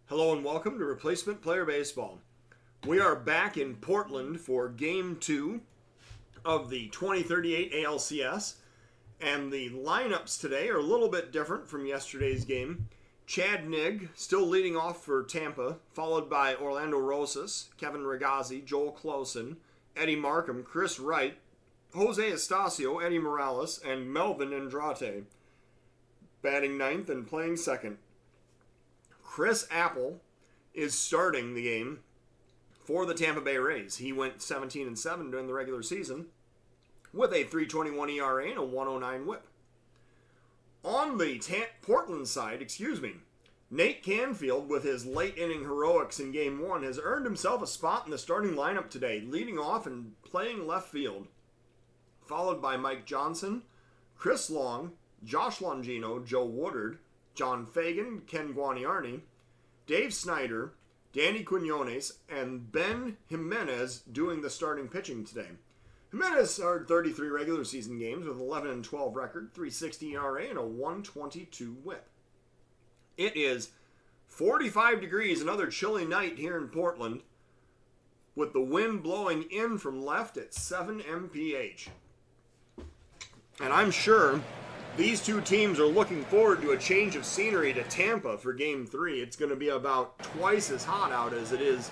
Hello and welcome to Replacement Player Baseball. We are back in Portland for Game 2 of the 2038 ALCS, and the lineups today are a little bit different from yesterday's game. Chad Nigg still leading off for Tampa, followed by Orlando Rosas, Kevin Regazzi, Joel Clausen, Eddie Markham, Chris Wright, Jose Estacio, Eddie Morales, and Melvin Andrade. Batting ninth and playing second. Chris Apple is starting the game for the Tampa Bay Rays. He went 17-7 during the regular season with a 3.21 ERA and a 1.09 WHIP. On the Portland side, Nate Canfield, with his late inning heroics in Game 1, has earned himself a spot in the starting lineup today, leading off and playing left field, followed by Mike Johnson, Chris Long, Josh Longino, Joe Woodard, John Fagan, Ken Guarniarni, Dave Snyder, Danny Quinones, and Ben Jimenez doing the starting pitching today. Jimenez started 33 regular season games with 11-12 record, 3.60 ERA, and a 1.22 WHIP. It is 45 degrees, another chilly night here in Portland, with the wind blowing in from left at 7 mph. And I'm sure these two teams are looking forward to a change of scenery to Tampa for Game 3. It's going to be about twice as hot out as it is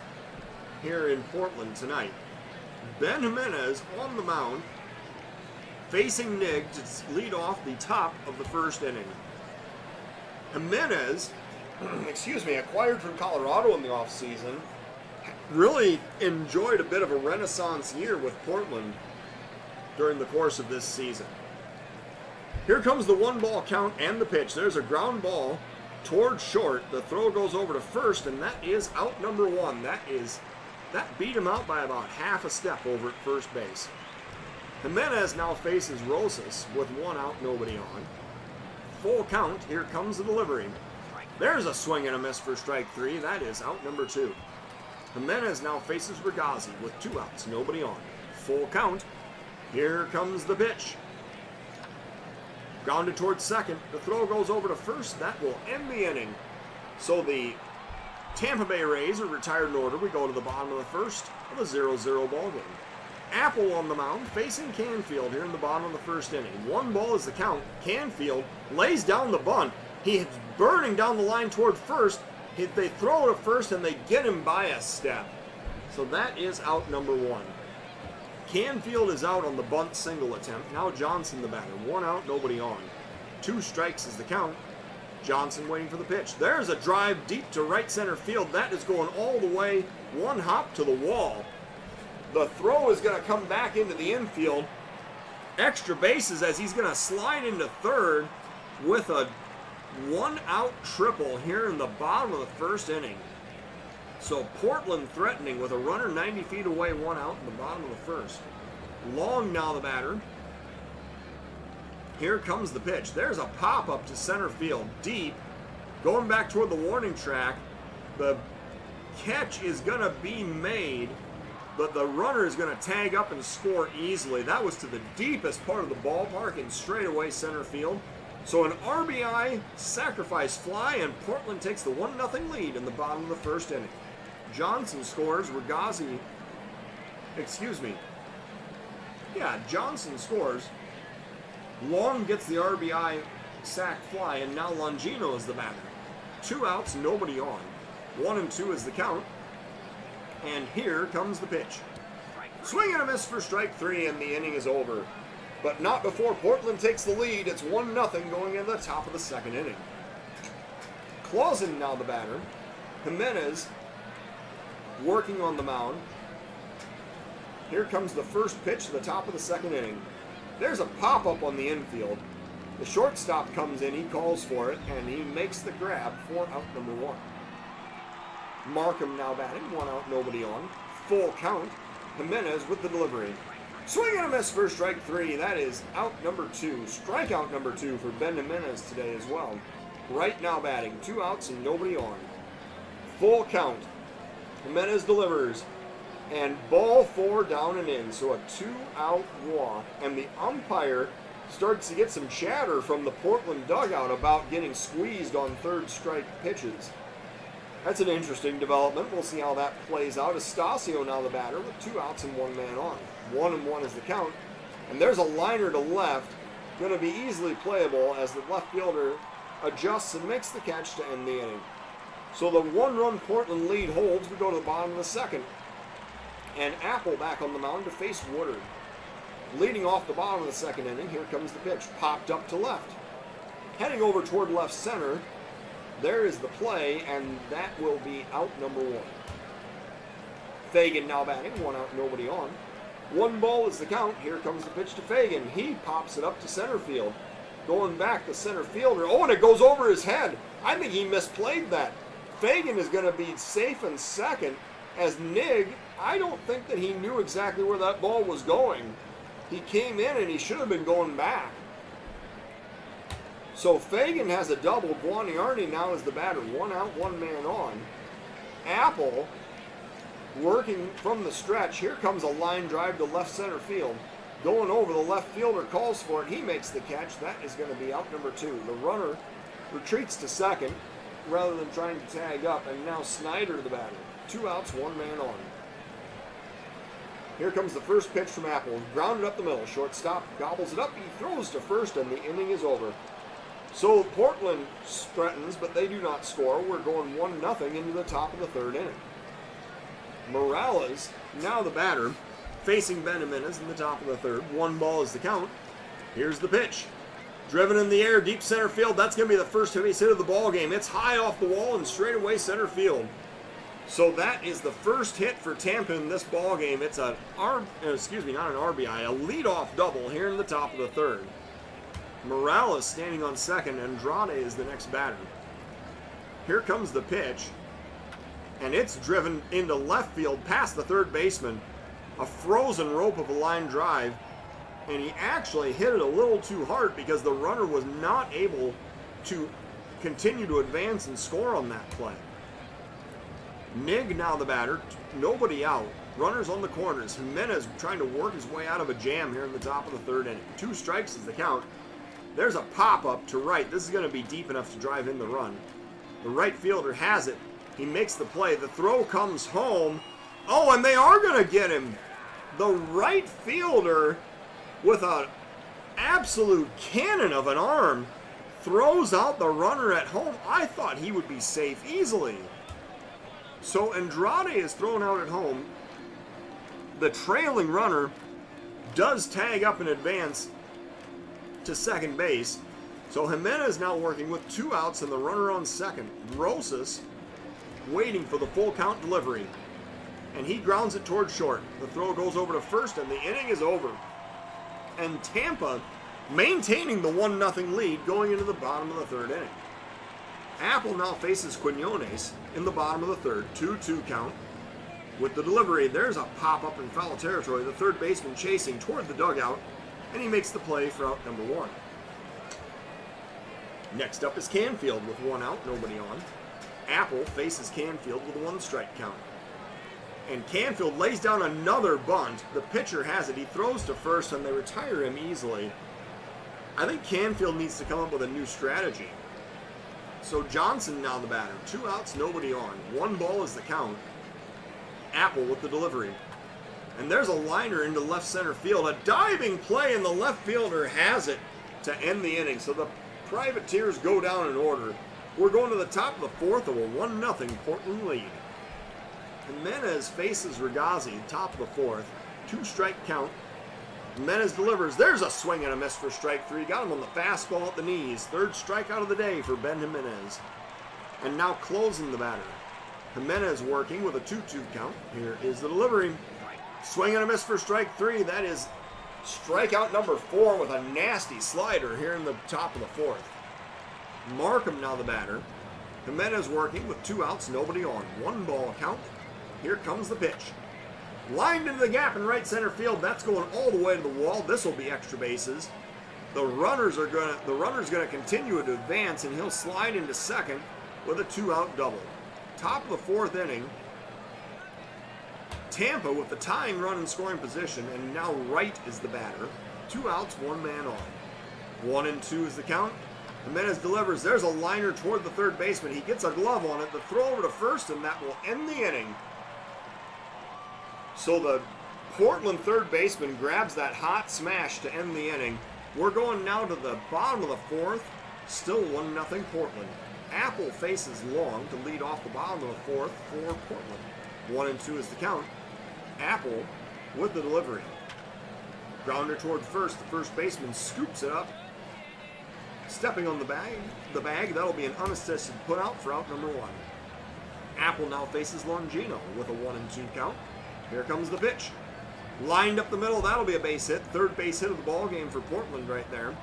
here in Portland tonight. Ben Jimenez on the mound, facing Nigg to lead off the top of the first inning. Jimenez, acquired from Colorado in the offseason, really enjoyed a bit of a renaissance year with Portland during the course of this season. Here comes the 1-ball count and the pitch. There's a ground ball toward short. The throw goes over to first, and that is out number 1. That beat him out by about half a step over at first base. Jimenez now faces Rosas with 1 out, nobody on. Full count. Here comes the delivery. There's a swing and a miss for strike 3. That is out number 2. Jimenez now faces Regazzi with 2 outs, nobody on. Full count. Here comes the pitch. Grounded towards second. The throw goes over to first. That will end the inning. So the Tampa Bay Rays are retired in order. We go to the bottom of the first of a 0-0 ball game. Apple on the mound facing Canfield here in the bottom of the first inning. 1 ball is the count. Canfield lays down the bunt. He is burning down the line toward first. They throw to first and they get him by a step. So that is out number 1. Canfield is out on the bunt single attempt. Now Johnson the batter. 1 out, nobody on. 2 strikes is the count. Johnson waiting for the pitch. There's a drive deep to right center field. That is going all the way, 1 hop to the wall. The throw is going to come back into the infield. Extra bases as he's going to slide into third with a 1-out triple here in the bottom of the first inning. So Portland threatening with a runner 90 feet away, 1 out in the bottom of the first. Long now the batter. Here comes the pitch. There's a pop-up to center field, deep. Going back toward the warning track. The catch is going to be made, but the runner is going to tag up and score easily. That was to the deepest part of the ballpark in straightaway center field. So an RBI sacrifice fly, and Portland takes the 1-0 lead in the bottom of the first inning. Johnson scores. Johnson scores. Long gets the RBI sac fly, and now Longino is the batter. 2 outs, nobody on. 1-2 is the count. And here comes the pitch. Swing and a miss for strike 3, and the inning is over. But not before Portland takes the lead. It's 1-0 going into the top of the second inning. Clausen now the batter. Jimenez working on the mound. Here comes the first pitch to the top of the second inning. There's a pop-up on the infield. The shortstop comes in, he calls for it, and he makes the grab for out number 1. Markham now batting, 1 out, nobody on. Full count. Jimenez with the delivery. Swing and a miss for strike 3. That is out number 2. Strikeout number 2 for Ben Jimenez today as well. Right now batting, 2 outs and nobody on. Full count. Jimenez delivers. And ball 4 down and in. So a 2-out walk. And the umpire starts to get some chatter from the Portland dugout about getting squeezed on third strike pitches. That's an interesting development. We'll see how that plays out. Estacio now the batter with 2 outs and 1 man on. 1-1 is the count. And there's a liner to left. Going to be easily playable as the left fielder adjusts and makes the catch to end the inning. So the 1-run Portland lead holds. We go to the bottom of the second. And Apple back on the mound to face Woodard. Leading off the bottom of the second inning, here comes the pitch. Popped up to left. Heading over toward left center. There is the play, and that will be out number 1. Fagan now batting, 1 out, nobody on. 1 ball is the count. Here comes the pitch to Fagan. He pops it up to center field. Going back, the center fielder. Oh, and it goes over his head. I think he misplayed that. Fagan is going to be safe in second, as Nig, I don't think that he knew exactly where that ball was going. He came in and he should have been going back. So Fagan has a double. Guarniardi now is the batter. 1 out, 1 man on. Apple working from the stretch. Here comes a line drive to left center field. Going over, the left fielder calls for it. He makes the catch. That is going to be out number 2. The runner retreats to second rather than trying to tag up. And now Snyder the batter. 2 outs, 1 man on. Here comes the first pitch from Apple. Grounded up the middle. Shortstop gobbles it up. He throws to first, and the inning is over. So Portland threatens, but they do not score. We're going 1-0 into the top of the third inning. Morales, now the batter, facing Ben Jimenez in the top of the third. 1 ball is the count. Here's the pitch. Driven in the air, deep center field. That's going to be the first base hit of the ball game. It's high off the wall and straight away center field. So that is the first hit for Tampa in this ball game. It's not an RBI, a leadoff double here in the top of the third. Morales standing on second. Andrade is the next batter. Here comes the pitch. And it's driven into left field past the third baseman. A frozen rope of a line drive. And he actually hit it a little too hard because the runner was not able to continue to advance and score on that play. Nig now the batter. Nobody out. Runners on the corners. Jimenez trying to work his way out of a jam here in the top of the third inning. 2 strikes is the count. There's a pop-up to right. This is going to be deep enough to drive in the run. The right fielder has it. He makes the play. The throw comes home. Oh, and they are going to get him. The right fielder, with an absolute cannon of an arm, throws out the runner at home. I thought he would be safe easily. So Andrade is thrown out at home. The trailing runner does tag up in advance to second base. So Jimenez now working with 2 outs and the runner on second. Rosas waiting for the full count delivery. And he grounds it towards short. The throw goes over to first and the inning is over. And Tampa maintaining the 1-0 lead going into the bottom of the third inning. Apple now faces Quinones in the bottom of the third. 2-2 count. With the delivery, there's a pop-up in foul territory. The third baseman chasing toward the dugout. And he makes the play for out number 1. Next up is Canfield with 1 out, nobody on. Apple faces Canfield with a 1-strike count. And Canfield lays down another bunt. The pitcher has it. He throws to first and they retire him easily. I think Canfield needs to come up with a new strategy. So Johnson now the batter. 2 outs, nobody on. 1 ball is the count. Apple with the delivery. And there's a liner into left center field. A diving play, and the left fielder has it to end the inning. So the Privateers go down in order. We're going to the top of the 4th of a 1-0 Portland lead. Jimenez faces Regazzi, top of the 4th. 2-strike count. Jimenez delivers. There's a swing and a miss for strike 3. Got him on the fastball at the knees. 3rd strikeout of the day for Ben Jimenez. And now closing the batter. Jimenez working with a 2-2 count. Here is the delivery. Swing and a miss for strike 3. That is strikeout number 4 with a nasty slider here in the top of the 4th. Markham now the batter. Jimenez working with 2 outs, nobody on. 1 ball count. Here comes the pitch. Lined into the gap in right center field. That's going all the way to the wall. This will be extra bases. The runner's gonna continue to advance, and he'll slide into second with a 2-out double. Top of the 4th inning. Tampa with the tying run in scoring position, and now Wright is the batter. 2 outs, 1 man on. 1-2 is the count. Jimenez delivers. There's a liner toward the third baseman. He gets a glove on it. The throw over to first, and that will end the inning. So the Portland third baseman grabs that hot smash to end the inning. We're going now to the bottom of the fourth. Still 1-0 Portland. Apple faces Long to lead off the bottom of the fourth for Portland. 1-2 is the count. Apple with the delivery. Grounder toward first. The first baseman scoops it up. Stepping on the bag, that'll be an unassisted put out for out number 1. Apple now faces Longino with a 1-2 count. Here comes the pitch. Lined up the middle, that'll be a base hit. Third base hit of the ball game for Portland right there.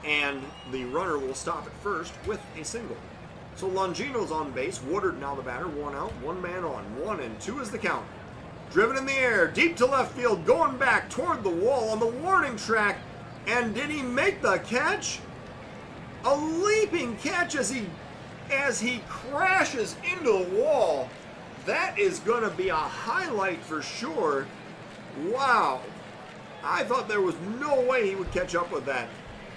And the runner will stop at first with a single. So Longino's on base. Woodard now the batter. 1 out, 1 man on. 1-2 is the count. Driven in the air, deep to left field, going back toward the wall on the warning track. And did he make the catch? A leaping catch as he crashes into the wall. That is going to be a highlight for sure. Wow. I thought there was no way he would catch up with that.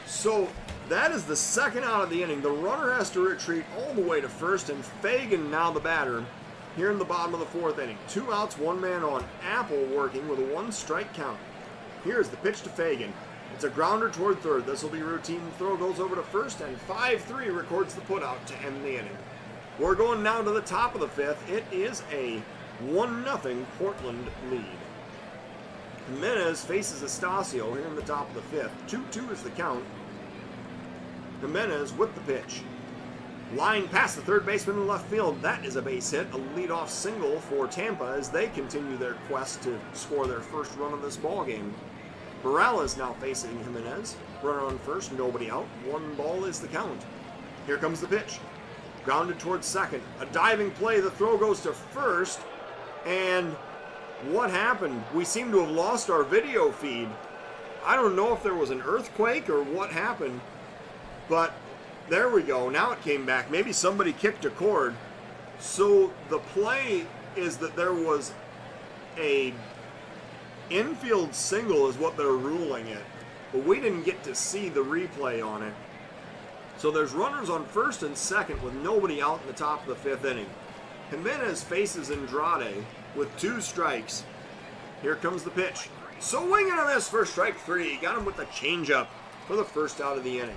So that is the second out of the inning. The runner has to retreat all the way to first, and Fagan now the batter here in the bottom of the fourth inning. 2 outs, 1 man on. Apple working with a 1-strike count. Here's the pitch to Fagan. It's a grounder toward third. This will be routine. The throw goes over to first, and 5-3 records the putout to end the inning. We're going now to the top of the fifth. It is a 1-0 Portland lead. Jimenez faces Estacio here in the top of the fifth. 2-2 is the count. Jimenez with the pitch. Line past the third baseman in left field. That is a base hit. A leadoff single for Tampa as they continue their quest to score their first run of this ball game. Morales now facing Jimenez. Runner on first, nobody out. 1 ball is the count. Here comes the pitch. Grounded towards second. A diving play. The throw goes to first. And what happened? We seem to have lost our video feed. I don't know if there was an earthquake or what happened. But there we go. Now it came back. Maybe somebody kicked a cord. So the play is that there was a infield single is what they're ruling it. But we didn't get to see the replay on it. So there's runners on first and second with nobody out in the top of the fifth inning. Jimenez faces Andrade with 2 strikes. Here comes the pitch. Swinging on this for strike 3. Got him with the changeup for the first out of the inning.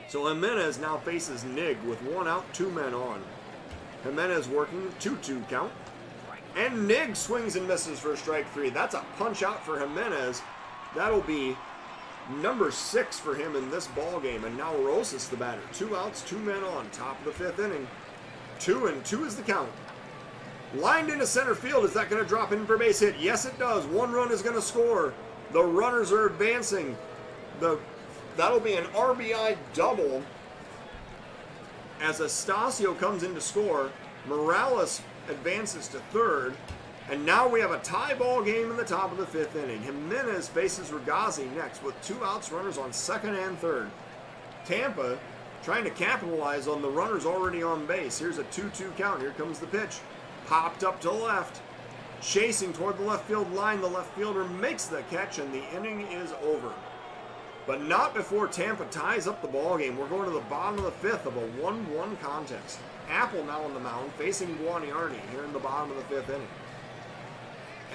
So Jimenez now faces Nig with 1 out, 2 men on. Jimenez working 2-2 count. And Nig swings and misses for strike 3. That's a punch out for Jimenez. That'll be number 6 for him in this ball game. And now Rosas the batter. 2 outs, 2 men on. Top of the fifth inning. 2-2 is the count. Lined into center field. Is that going to drop in for base hit? Yes, it does. 1 run is going to score. The runners are advancing. That'll be an RBI double as Estacio comes in to score. Morales advances to third. And now we have a tie ball game in the top of the fifth inning. Jimenez faces Regazzi next with 2 outs, runners on second and third. Tampa trying to capitalize on the runners already on base. Here's a 2-2 count. Here comes the pitch. Popped up to left. Chasing toward the left field line. The left fielder makes the catch and the inning is over. But not before Tampa ties up the ball game. We're going to the bottom of the fifth of a 1-1 contest. Apple now on the mound facing Guarniardi here in the bottom of the fifth inning.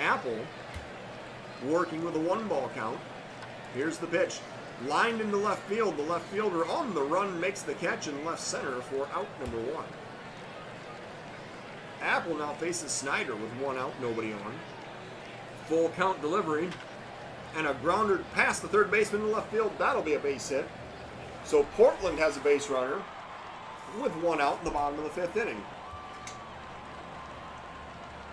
Apple working with a 1-ball count. Here's the pitch. Lined into left field. The left fielder on the run makes the catch in left center for out number 1. Apple now faces Snyder with 1 out, nobody on. Full count delivery. And a grounder past the third baseman in left field. That'll be a base hit. So Portland has a base runner with 1 out in the bottom of the fifth inning.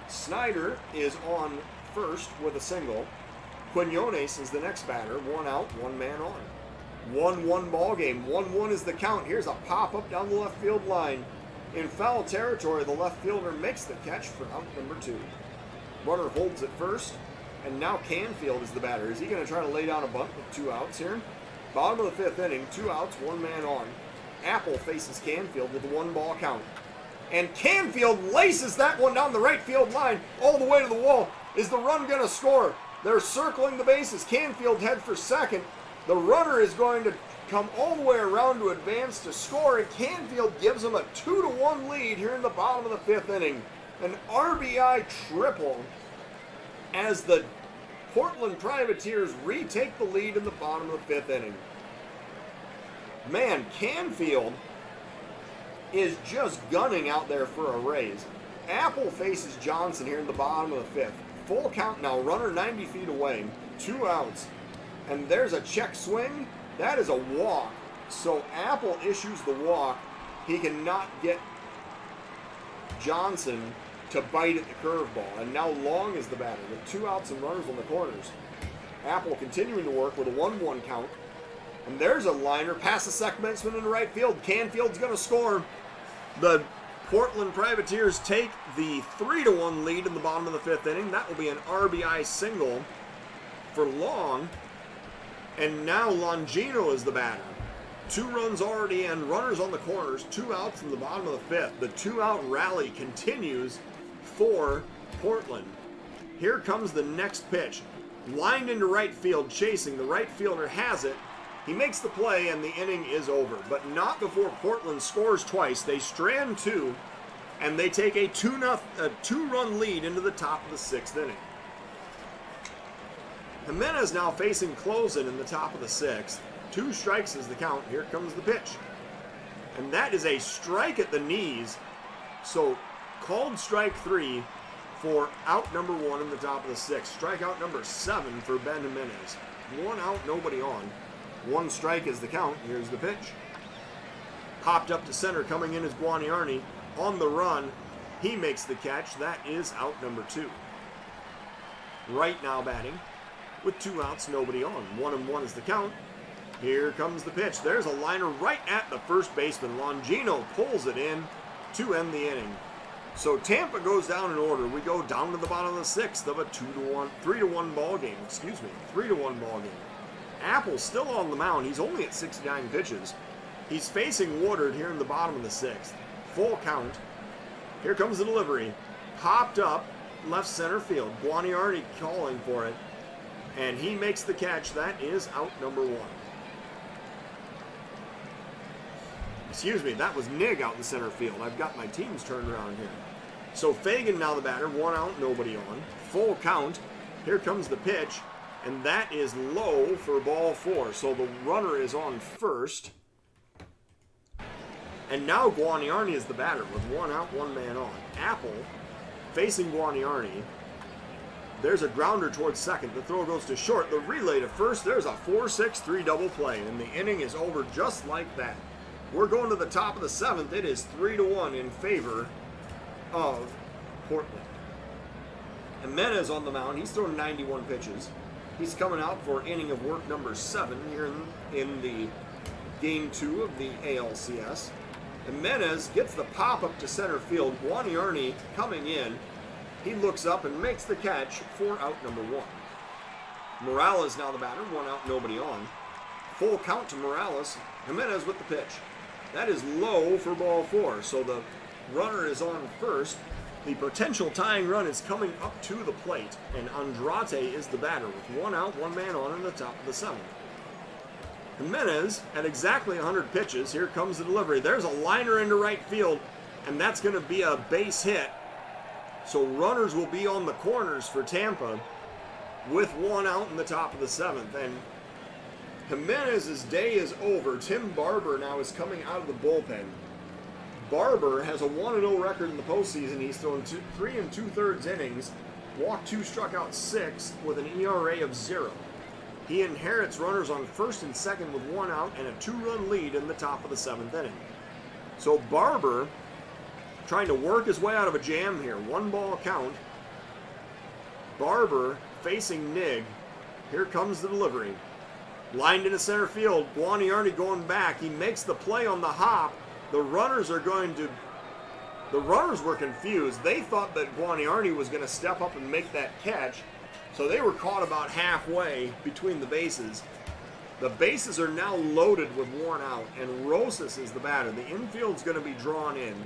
Snyder is on first with a single. Quinones is the next batter. 1 out, 1 man on. 1-1 ball game. 1-1 is the count. Here's a pop-up down the left field line. In foul territory, the left fielder makes the catch for out number 2. Runner holds at first. And now Canfield is the batter. Is he going to try to lay down a bunt with 2 outs here? Bottom of the fifth inning, 2 outs, 1 man on. Apple faces Canfield with a 1-ball count. And Canfield laces that one down the right field line all the way to the wall. Is the run going to score? They're circling the bases. Canfield head for second. The runner is going to come all the way around to advance to score, and Canfield gives them a 2-1 lead here in the bottom of the 5th inning. An RBI triple as the Portland Privateers retake the lead in the bottom of the 5th inning. Man, Canfield is just gunning out there for a raise. Apple faces Johnson here in the bottom of the 5th. Full count now, runner 90 feet away, 2 outs. And there's a check swing. That is a walk. So Apple issues the walk. He cannot get Johnson to bite at the curveball. And now Long is the batter with 2 outs and runners on the corners. Apple continuing to work with a 1-1 count. And there's a liner past the second baseman into right field. Canfield's going to score. The Portland Privateers take the 3-1 lead in the bottom of the 5th inning. That will be an RBI single for Long. And now Longino is the batter. 2 runs already in, runners on the corners, 2 outs in the bottom of the 5th. The 2-out rally continues for Portland. Here comes the next pitch. Lined into right field, chasing. The right fielder has it. He makes the play, and the inning is over. But not before Portland scores twice. They strand 2, and they take a 2-run lead into the top of the 6th inning. Jimenez now facing Closen in the top of the 6th. 2 strikes is the count. Here comes the pitch. And that is a strike at the knees. So called strike 3 for out number 1 in the top of the 6th. Strikeout number 7 for Ben Jimenez. 1 out, nobody on. 1 strike is the count. Here's the pitch. Popped up to center. Coming in is Guarnieri. On the run, he makes the catch. That is out number 2. Right now batting with 2 outs, nobody on. 1-1 is the count. Here comes the pitch. There's a liner right at the first baseman. Longino pulls it in to end the inning. So Tampa goes down in order. We go down to the bottom of the 6th of a 3-1 ball game. 3-1 ball game. Apple's still on the mound. He's only at 69 pitches. He's facing Woodard here in the bottom of the 6th. Full count. Here comes the delivery. Popped up left center field. Guarnieri calling for it. And he makes the catch. That is out number 1. Excuse me, that was Nig out in center field. I've got my teams turned around here. So Fagan now the batter. 1 out, nobody on. Full count. Here comes the pitch. And that is low for ball 4. So the runner is on first. And now Guarnieri is the batter with 1 out, 1 man on. Apple facing Guarnieri. There's a grounder towards second. The throw goes to short. The relay to first. There's a 4-6-3 double play. And the inning is over just like that. We're going to the top of the 7th. It is 3-1 in favor of Portland. Jimenez on the mound. He's thrown 91 pitches. He's coming out for inning of work number 7 here in the game 2 of the ALCS. Jimenez gets the pop up to center field. Guarnieri coming in. He looks up and makes the catch for out number 1. Morales now the batter. 1 out, nobody on. Full count to Morales. Jimenez with the pitch. That is low for ball 4. So the runner is on first. The potential tying run is coming up to the plate, and Andrade is the batter with 1 out, 1 man on in the top of the 7th. Jimenez at exactly 100 pitches. Here comes the delivery. There's a liner into right field, and that's going to be a base hit. So runners will be on the corners for Tampa with 1 out in the top of the 7th. And Jimenez's day is over. Tim Barber now is coming out of the bullpen. Barber has a 1-0 record in the postseason. He's thrown 3 2/3 innings, walked 2, struck out 6 with an ERA of 0. He inherits runners on first and second with 1 out and a 2-run lead in the top of the 7th inning. So Barber trying to work his way out of a jam here. 1 ball count. Barber facing Nig. Here comes the delivery. Lined into center field. Guarnieri going back. He makes the play on the hop. The runners were confused. They thought that Guarnieri was going to step up and make that catch, so they were caught about halfway between the bases. The bases are now loaded with 1 out, and Rosas is the batter. The infield's going to be drawn in.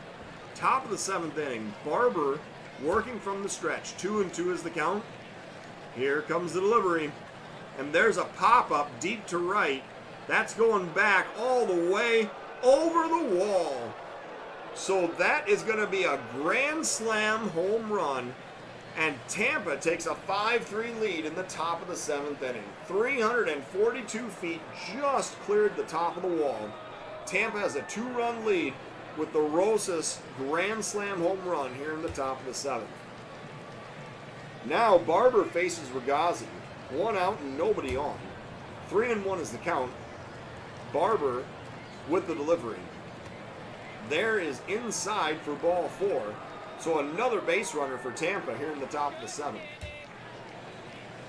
Top of the 7th inning, Barber working from the stretch. 2-2 is the count. Here comes the delivery, and there's a pop-up deep to right. That's going back all the way over the wall. So that is going to be a grand slam home run. And Tampa takes a 5-3 lead in the top of the 7th inning. 342 feet just cleared the top of the wall. Tampa has a 2-run lead with the Rosas grand slam home run here in the top of the 7th. Now Barber faces Ragazzi. 1 out and nobody on. 3-1 is the count. Barber with the delivery. There is inside for ball 4. So another base runner for Tampa here in the top of the 7th.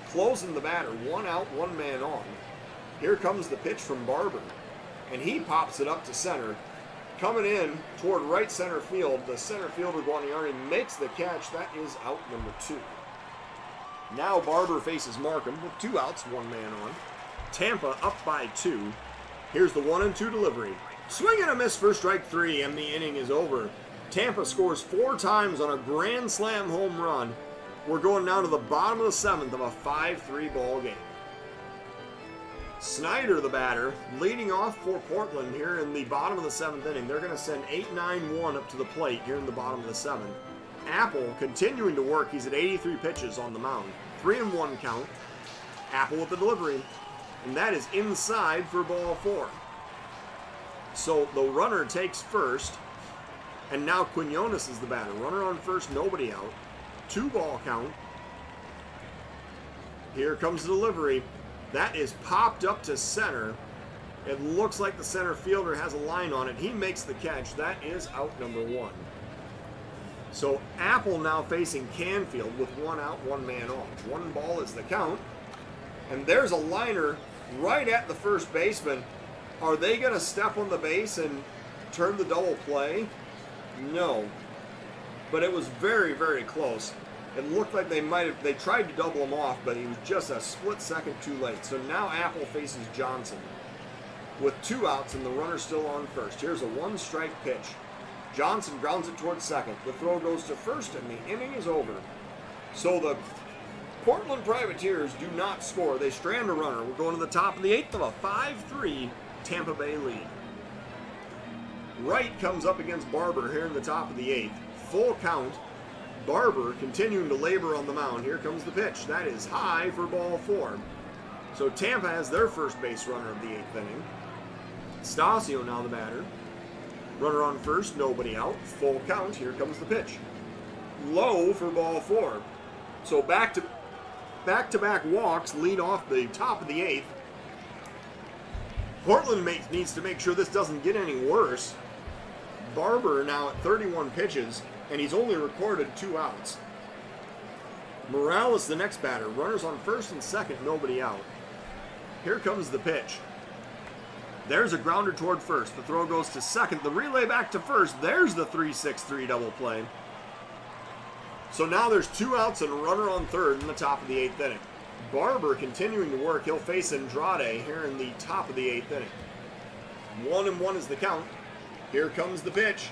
Closing the batter, 1 out, 1 man on. Here comes the pitch from Barber. And he pops it up to center. Coming in toward right center field, the center fielder Guarnieri makes the catch. That is out number 2. Now Barber faces Markham with 2 outs, 1 man on. Tampa up by 2. Here's the 1-2 delivery. Swing and a miss for strike 3, and the inning is over. Tampa scores 4 times on a grand slam home run. We're going down to the bottom of the 7th of a 5-3 ball game. Snyder, the batter, leading off for Portland here in the bottom of the 7th inning. They're going to send 8-9-1 up to the plate here in the bottom of the 7th. Apple continuing to work. He's at 83 pitches on the mound. 3-1 count. Apple with the delivery. And that is inside for ball 4. So the runner takes first. And now Quinones is the batter. Runner on first, nobody out. 2-ball count. Here comes the delivery. That is popped up to center. It looks like the center fielder has a line on it. He makes the catch. That is out number 1. So Apple now facing Canfield with 1 out, 1 man on. 1 ball is the count. And there's a liner right at the first baseman. Are they going to step on the base and turn the double play? No. But it was very, very close. It looked like they tried to double him off, but he was just a split second too late. So now Apple faces Johnson with 2 outs and the runner still on first. Here's a 1-strike pitch. Johnson grounds it towards second. The throw goes to first and the inning is over. So the Portland Privateers do not score. They strand a runner. We're going to the top of the 8th of a 5-3 Tampa Bay lead. Wright comes up against Barber here in the top of the 8th. Full count. Barber continuing to labor on the mound. Here comes the pitch. That is high for ball 4. So Tampa has their first base runner of the 8th inning. Stasio now the batter. Runner on first, nobody out. Full count. Here comes the pitch. Low for ball 4. So back-to-back walks lead off the top of the 8th. Portland needs to make sure this doesn't get any worse. Barber now at 31 pitches, and he's only recorded 2 outs. Morales the next batter. Runners on first and second, nobody out. Here comes the pitch. There's a grounder toward first. The throw goes to second. The relay back to first. There's the 3-6-3 double play. So now there's 2 outs and a runner on third in the top of the 8th inning. Barber continuing to work. He'll face Andrade here in the top of the 8th inning. 1-1 is the count. Here comes the pitch.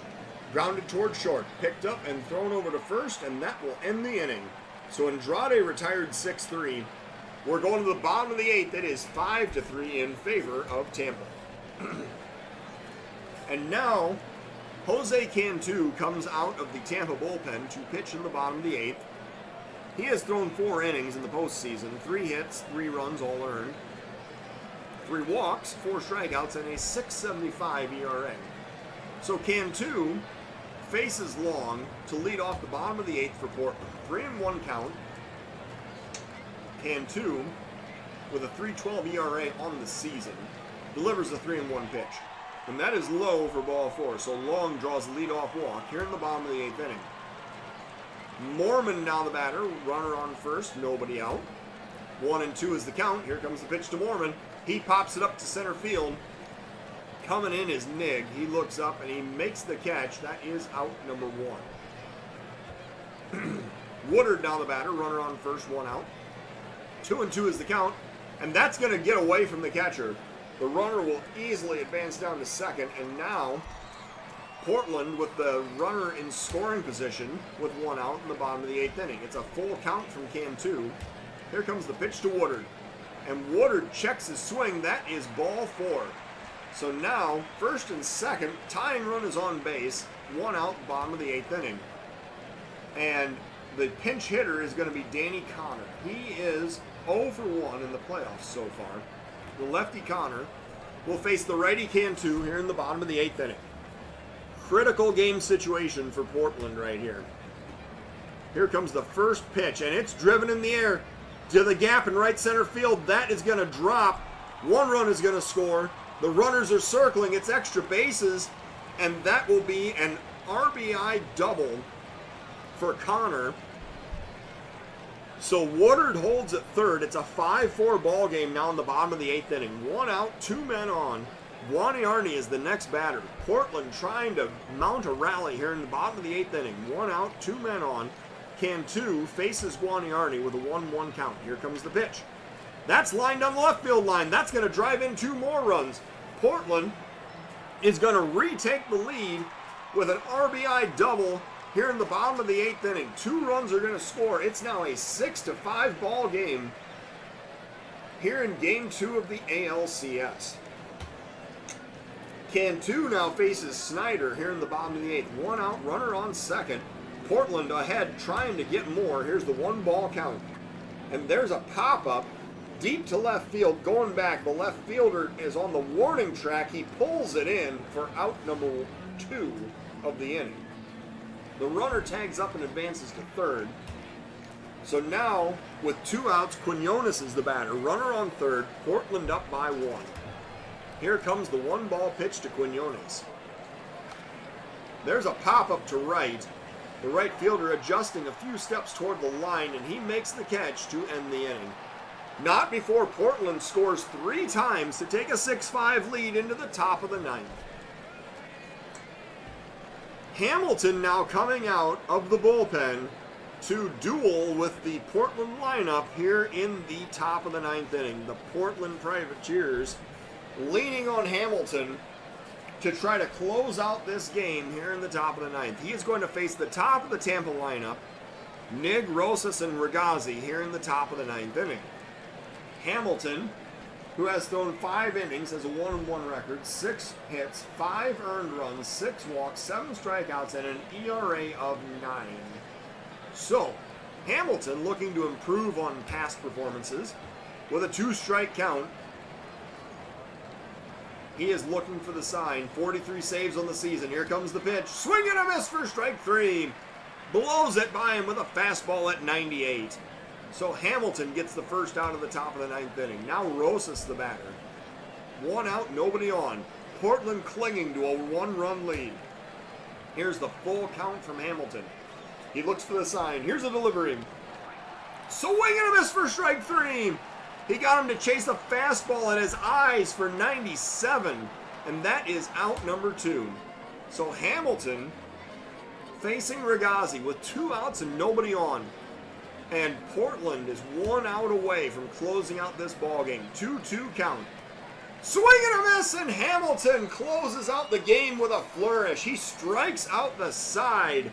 Grounded toward short. Picked up and thrown over to first, and that will end the inning. So Andrade retired 6-3. We're going to the bottom of the 8th. It is 5-3 in favor of Tampa. And now, Jose Cantu comes out of the Tampa bullpen to pitch in the bottom of the 8th. He has thrown 4 innings in the postseason. 3 hits, 3 runs, all earned. 3 walks, 4 strikeouts, and a 6.75 ERA. So Cantu faces Long to lead off the bottom of the 8th for Portland. 3-1 count. Cantu, with a 3.12 ERA on the season, delivers a 3-1 pitch. And that is low for ball 4. So Long draws the leadoff walk here in the bottom of the 8th inning. Mormon now the batter. Runner on first, nobody out. 1-2 is the count. Here comes the pitch to Mormon. He pops it up to center field. Coming in is Nig. He looks up and he makes the catch. That is out number 1. Woodard now the batter. Runner on first, 1 out. 2-2 is the count. And that's going to get away from the catcher. The runner will easily advance down to second. And now Portland with the runner in scoring position with 1 out in the bottom of the 8th inning. It's a full count from Cantu. Here comes the pitch to Woodard. And Woodard checks his swing. That is ball 4. So now, first and second, tying run is on base. 1 out, bottom of the 8th inning. And the pinch hitter is going to be Danny Connor. He is 0 for 1 in the playoffs so far. The lefty Connor will face the righty Cantu here in the bottom of the 8th inning. Critical game situation for Portland right here. Here comes the first pitch, and it's driven in the air to the gap in right center field. That is going to drop. 1 run is going to score. The runners are circling. It's extra bases, and that will be an RBI double for Connor. So Woodard holds at third. It's a 5-4 ball game now in the bottom of the 8th inning. 1 out, 2 men on. Guaniarni is the next batter. Portland trying to mount a rally here in the bottom of the 8th inning. 1 out, 2 men on. Cantu faces Guaniarni with a 1-1 count. Here comes the pitch. That's lined on the left field line. That's going to drive in 2 more runs. Portland is going to retake the lead with an RBI double here in the bottom of the 8th inning. 2 runs are going to score. It's now a 6-5 ball game here in game 2 of the ALCS. Cantu now faces Snyder here in the bottom of the 8th. 1 out, runner on second. Portland ahead trying to get more. Here's the 1-ball count. And there's a pop-up deep to left field. Going back, the left fielder is on the warning track. He pulls it in for out number 2 of the inning. The runner tags up and advances to third. So now, with 2 outs, Quinones is the batter. Runner on third, Portland up by 1. Here comes the 1-ball pitch to Quinones. There's a pop-up to right. The right fielder adjusting a few steps toward the line, and he makes the catch to end the inning. Not before Portland scores 3 times to take a 6-5 lead into the top of the 9th. Hamilton now coming out of the bullpen to duel with the Portland lineup here in the top of the 9th inning. The Portland Privateers leaning on Hamilton to try to close out this game here in the top of the 9th. He is going to face the top of the Tampa lineup, Nig, Rosas, and Regazzi here in the top of the 9th inning. Hamilton, who has thrown 5 innings, has a 1-1 record, 6 hits, 5 earned runs, 6 walks, 7 strikeouts, and an ERA of 9. So, Hamilton looking to improve on past performances with a 2-strike count. He is looking for the sign. 43 saves on the season. Here comes the pitch. Swing and a miss for strike 3. Blows it by him with a fastball at 98. So Hamilton gets the first out of the top of the 9th inning. Now Rosas the batter. 1 out, nobody on. Portland clinging to a 1-run lead. Here's the full count from Hamilton. He looks for the sign. Here's a delivery. Swing and a miss for strike 3. He got him to chase a fastball at his eyes for 97, and that is out number 2. So Hamilton facing Regazzi with 2 outs and nobody on. And Portland is 1 out away from closing out this ballgame. 2-2 count. Swing and a miss, and Hamilton closes out the game with a flourish. He strikes out the side,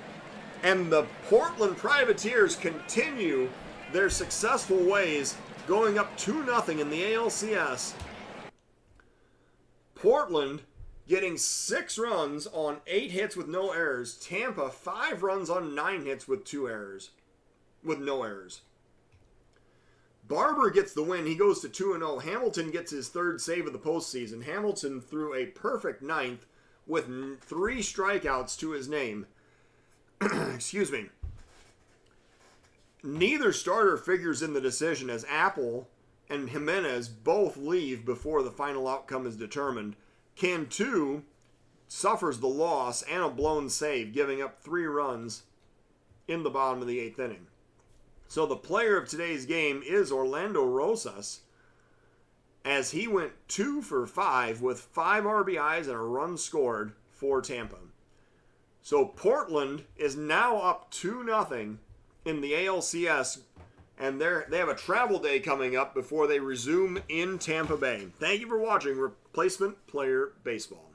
and the Portland Privateers continue their successful ways, going up 2-0 in the ALCS. Portland getting 6 runs on 8 hits with no errors. Tampa 5 runs on 9 hits with no errors. Barber gets the win. He goes to 2-0. Hamilton gets his 3rd save of the postseason. Hamilton threw a perfect 9th with 3 strikeouts to his name. Excuse me. Neither starter figures in the decision as Apple and Jimenez both leave before the final outcome is determined. Cantu suffers the loss and a blown save, giving up 3 runs in the bottom of the 8th inning. So the player of today's game is Orlando Rosas, as he went 2 for 5 with 5 RBIs and a run scored for Tampa. So Portland is now up 2-0 in the ALCS, and they have a travel day coming up before they resume in Tampa Bay. Thank you for watching Replacement Player Baseball.